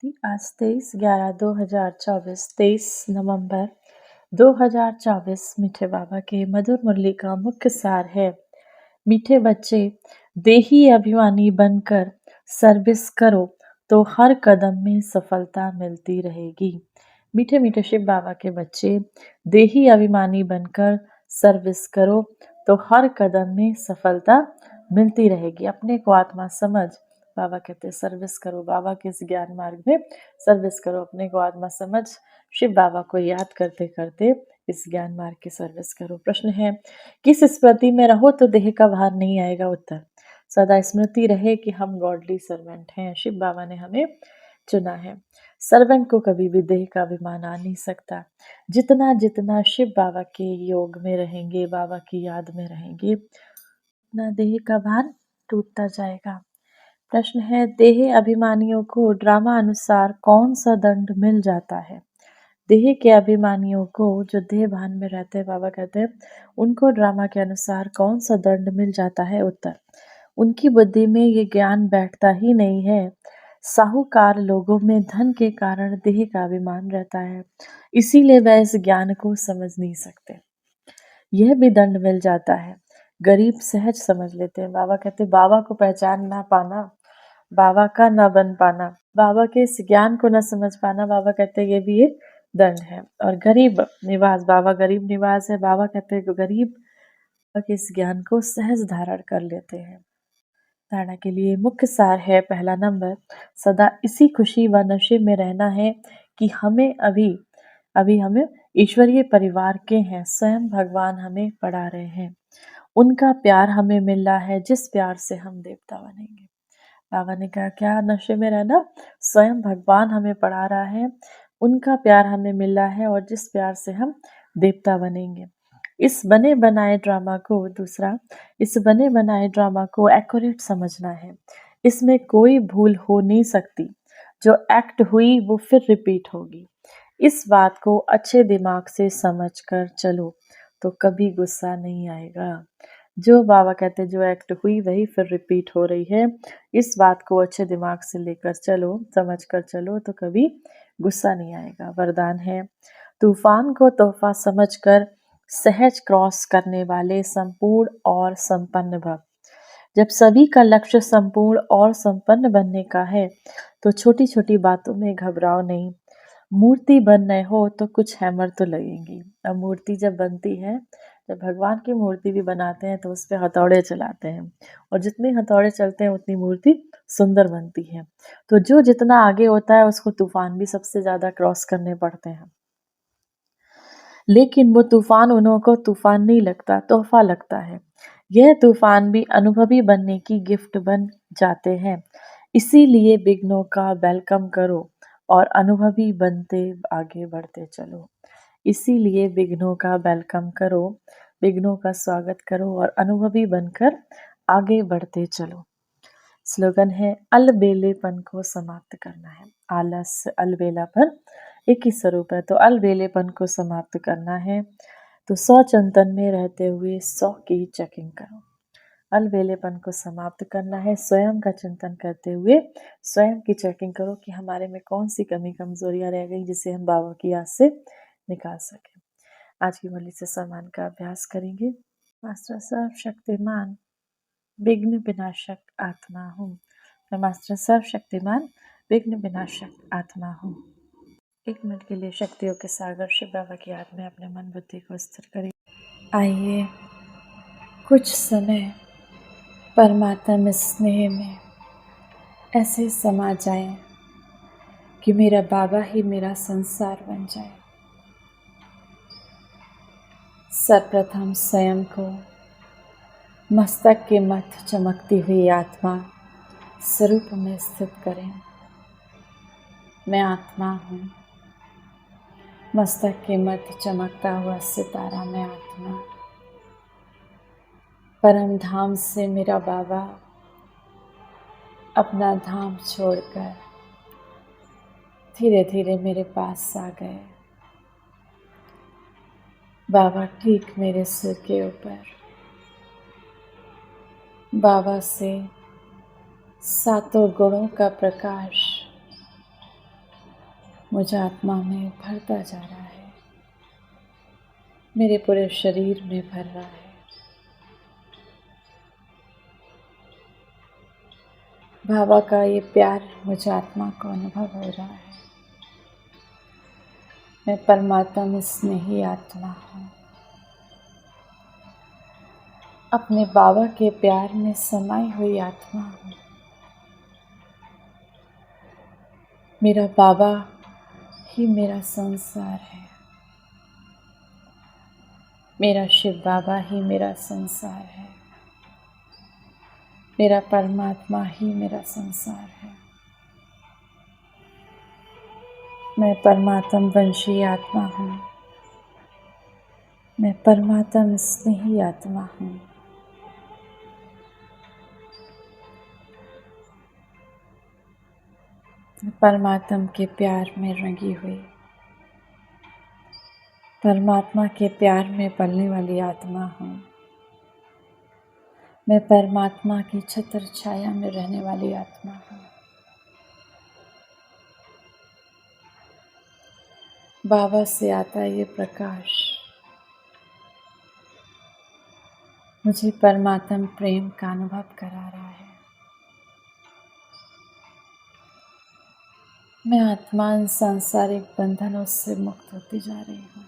आज 23/11/2024 23 नवंबर 2024 मीठे बाबा के मधुर मुरली का मुख्य सार है। मीठे बच्चे, देही अभिमानी बनकर सर्विस करो तो हर कदम में सफलता मिलती रहेगी। मीठे मीठे शिव बाबा के बच्चे, देही अभिमानी बनकर सर्विस करो तो हर कदम में सफलता मिलती रहेगी। अपने को आत्मा समझ, बाबा कहते हैं सर्विस करो, बाबा के इस ज्ञान मार्ग में सर्विस करो। अपने को आत्मा समझ शिव बाबा को याद करते करते इस ज्ञान मार्ग की सर्विस करो। प्रश्न है, किस स्मृति में रहो तो देह का भार नहीं आएगा? उत्तर, सदा स्मृति रहे कि हम गॉडली सर्वेंट हैं, शिव बाबा ने हमें चुना है। सर्वेंट को कभी भी देह का अभिमान आ नहीं सकता। जितना जितना शिव बाबा के योग में रहेंगे, बाबा की याद में रहेंगे, उतना देह का भार टूटता जाएगा। प्रश्न है, देह अभिमानियों को ड्रामा अनुसार कौन सा दंड मिल जाता है? देह के अभिमानियों को, जो देह भान में रहते हैं, बाबा कहते हैं उनको ड्रामा के अनुसार कौन सा दंड मिल जाता है? उत्तर, उनकी बुद्धि में ये ज्ञान बैठता ही नहीं है। साहूकार लोगों में धन के कारण देह का अभिमान रहता है, इसीलिए वह इस ज्ञान को समझ नहीं सकते। यह भी दंड मिल जाता है। गरीब सहज समझ लेते हैं। बाबा कहते हैं बाबा को पहचान ना पाना, बाबा का न बन पाना, बाबा के इस ज्ञान को न समझ पाना, बाबा कहते हैं ये भी एक दंड है। और गरीब निवास, बाबा गरीब निवास है, बाबा कहते हैं गरीब के इस ज्ञान को सहज धारण कर लेते हैं। धारणा के लिए मुख्य सार है, पहला नंबर, सदा इसी खुशी व नशे में रहना है कि हमें अभी हमें ईश्वरीय परिवार के हैं, स्वयं भगवान हमें पढ़ा रहे हैं, उनका प्यार हमें मिल रहा है जिस प्यार से हम देवता बनेंगे। बाबा ने कहा क्या नशे में रहना? स्वयं भगवान हमें पढ़ा रहा है, उनका प्यार हमें मिल रहा है और जिस प्यार से हम देवता बनेंगे। इस बने बनाए ड्रामा को एक्यूरेट समझना है। इसमें कोई भूल हो नहीं सकती। जो एक्ट हुई वो फिर रिपीट होगी। इस बात को अच्छे दिमाग से समझकर चलो तो कभी गुस्सा नहीं आएगा। जो बाबा कहते हैं जो एक्ट हुई वही फिर रिपीट हो रही है, इस बात को अच्छे दिमाग से लेकर चलो, समझ कर चलो तो कभी गुस्सा नहीं आएगा। वरदान है, तूफान को तोहफा समझकर सहज क्रॉस करने वाले संपूर्ण और संपन्न भव। जब सभी का लक्ष्य संपूर्ण और संपन्न बनने का है तो छोटी छोटी बातों में घबराओ नहीं। मूर्ति बन रहे हो तो कुछ हैमर तो लगेंगी। अब मूर्ति जब बनती है, जब भगवान की मूर्ति भी बनाते हैं तो उस पर हथौड़े चलाते हैं, और जितने हथौड़े चलते हैं उतनी मूर्ति सुंदर बनती है। तो जो जितना आगे होता है उसको तूफान भी सबसे ज्यादा क्रॉस करने पड़ते हैं, लेकिन वो तूफान उन्हों को तूफान नहीं लगता, तोहफा लगता है। यह तूफान भी अनुभवी बनने की गिफ्ट बन जाते हैं। इसीलिए विघ्नों का वेलकम करो और अनुभवी बनते आगे बढ़ते चलो। इसीलिए विघ्नों का वेलकम करो, विघ्नों का स्वागत करो और अनुभवी बनकर आगे बढ़ते चलो। स्लोगन है, अलबेलेपन को समाप्त करना है। आलस, अलबेलापन एक ही स्वरूप है, तो अलबेलेपन को समाप्त करना है तो 100 चिंतन में रहते हुए 100 की चेकिंग करो। अलबेलेपन को समाप्त करना है, स्वयं का चिंतन करते हुए स्वयं की चेकिंग करो कि हमारे में कौन सी कमी कमजोरियां रह गई जिसे हम बाबा की याद से निकाल सके। आज की मुरली से सम्मान का अभ्यास करेंगे। मास्टर सर्वशक्तिमान विघ्न विनाशक आत्मा हूँ। मैं मास्टर सर्वशक्तिमान विघ्न विनाशक आत्मा हूँ। 1 मिनट के लिए शक्तियों के सागर शिव बाबा की याद में अपने मन बुद्धि को स्थिर करें। आइए कुछ समय परमात्मा स्नेह में ऐसे समा जाए कि मेरा बाबा ही मेरा संसार बन जाए। सर्वप्रथम स्वयं को मस्तक के मध्य चमकती हुई आत्मा स्वरूप में स्थित करें। मैं आत्मा हूँ। मस्तक के मध्य चमकता हुआ सितारा मैं आत्मा। परम धाम से मेरा बाबा अपना धाम छोड़कर धीरे धीरे मेरे पास आ गए। बाबा ठीक मेरे सिर के ऊपर। बाबा से सातों गुणों का प्रकाश मुझ आत्मा में भरता जा रहा है, मेरे पूरे शरीर में भर रहा है। बाबा का ये प्यार मुझ आत्मा को अनुभव हो रहा है। मैं परमात्मा स्नेही आत्मा हूँ, अपने बाबा के प्यार में समाई हुई आत्मा हूँ। मेरा बाबा ही मेरा संसार है, मेरा शिव बाबा ही मेरा संसार है, मेरा परमात्मा ही मेरा संसार है। मैं परमात्म वंशी आत्मा हूँ, मैं परमात्म स्नेही आत्मा हूँ। मैं परमात्म के प्यार में रंगी हुई, परमात्मा के प्यार में पलने वाली आत्मा हूँ। मैं परमात्मा की छत्र छाया में रहने वाली आत्मा हूँ। बाबा से आता ये प्रकाश मुझे परमात्म प्रेम का अनुभव करा रहा है। मैं आत्मा इन सांसारिक बंधनों से मुक्त होती जा रही हूँ।